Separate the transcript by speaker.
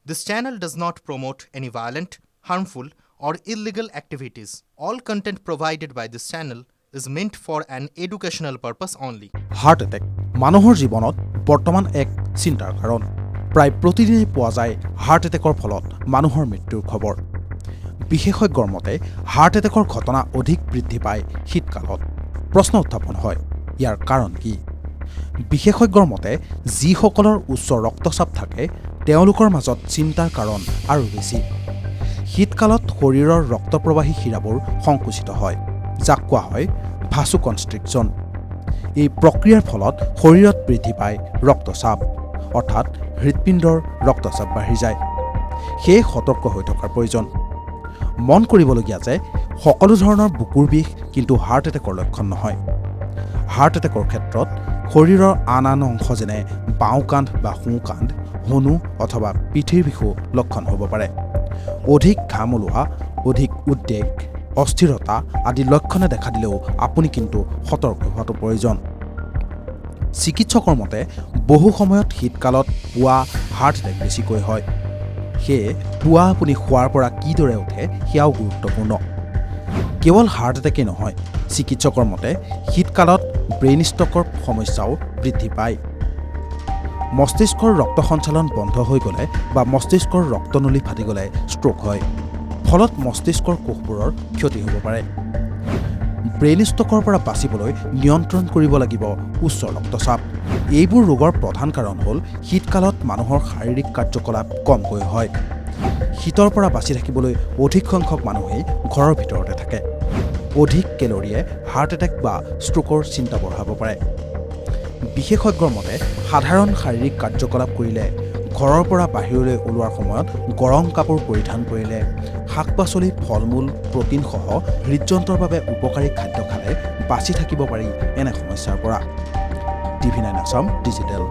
Speaker 1: This channel does not promote any violent, harmful, or illegal activities. All content provided by this channel is meant for an educational purpose only.
Speaker 2: Heart attack মানুহৰ জীৱনত বৰ্তমান এক চিন্তাৰ কাৰণ প্ৰায় প্ৰতিদিনে পোৱা যায় হাৰ্ট এটেকৰ ফলত মানুহৰ মৃত্যুৰ খবৰ বিশেষজ্ঞৰ মতে হাৰ্ট এটেকৰ ঘটনা অধিক বৃদ্ধি পায় শীতকালত প্ৰশ্ন উত্থাপন হয় ইয়াৰ কাৰণ কি বিশেষজ্ঞৰ মতে যিসকলৰ উচ্চ ৰক্তচাপ থাকে তেওঁলোকৰ মাজত চিন্তাৰ কাৰণ আৰু বেছি শীতকালত শৰীৰৰ ৰক্তপ্ৰবাহী শিৰাবোৰ সংকুচিত হয় যাক কোৱা হয় ভাছোকনষ্ট্ৰিকচন এই প্ৰক্ৰিয়াৰ ফলত শৰীৰত বৃদ্ধি পায় ৰক্তচাপ অৰ্থাৎ হৃদপিণ্ডৰ ৰক্তচাপ বাঢ়ি যায় সেয়ে সতৰ্ক হৈ থকাৰ প্ৰয়োজন মন কৰিবলগীয়া যে সকলো ধৰণৰ বুকুৰ বিষ কিন্তু হাৰ্ট এটেকৰ লক্ষণ নহয় হাৰ্ট এটেকৰ ক্ষেত্ৰত শৰীৰৰ আন অংশ যেনে বাওঁ কান্ধ বা সোঁ কান্ধ হনু অথবা পিঠিৰ বিষো লক্ষণ হ'ব পাৰে অধিক ঘাম ওলোৱা অধিক উদ্বেগ অস্থিৰতা আদি লক্ষণে দেখা দিলেও আপুনি কিন্তু সতৰ্ক হোৱাটো প্ৰয়োজন চিকিৎসকৰ মতে বহু সময়ত শীতকালত পুৱা হাৰ্ট এটেক বেছিকৈ হয় সেয়ে পুৱা আপুনি খোৱাৰ পৰা কিদৰে উঠে সেয়াও গুৰুত্বপূৰ্ণ কেৱল হাৰ্ট এটেকেই নহয় চিকিৎসকৰ মতে শীতকালত ব্ৰেইন ষ্ট্ৰকৰ সমস্যাও বৃদ্ধি পায় মস্তিষ্কৰ ৰক্ত সঞ্চালন বন্ধ হৈ গ'লে বা মস্তিষ্কৰ ৰক্তনলী ফাটি গ'লে ষ্ট্ৰোক হয় ফলত মস্তিষ্কৰ কোষবোৰৰ ক্ষতি হ'ব পাৰে ব্ৰেইন ষ্ট্ৰকৰ পৰা বাচিবলৈ নিয়ন্ত্ৰণ কৰিব লাগিব উচ্চ ৰক্তচাপ এইবোৰ ৰোগৰ প্ৰধান কাৰণ হ'ল শীতকালত মানুহৰ শাৰীৰিক কাৰ্যকলাপ কমকৈ হয় শীতৰ পৰা বাচি থাকিবলৈ অধিক সংখ্যক মানুহেই ঘৰৰ ভিতৰতে থাকে অধিক কেলৰিয়ে হাৰ্ট এটেক বা ষ্ট্ৰোকৰ চিন্তা বঢ়াব পাৰে বিশেষজ্ঞৰ মতে সাধাৰণ শাৰীৰিক কাৰ্যকলাপ কৰিলে ঘৰৰ পৰা বাহিৰলৈ ওলোৱাৰ সময়ত গৰম কাপোৰ পৰিধান কৰিলে শাক-পাচলি ফল-মূল প্ৰটিনসহ হৃদযন্ত্ৰৰ বাবে উপকাৰী খাদ্য খালে বাচি থাকিব পাৰি এনে সমস্যাৰ পৰা TV9 আছাম ডিজিটেল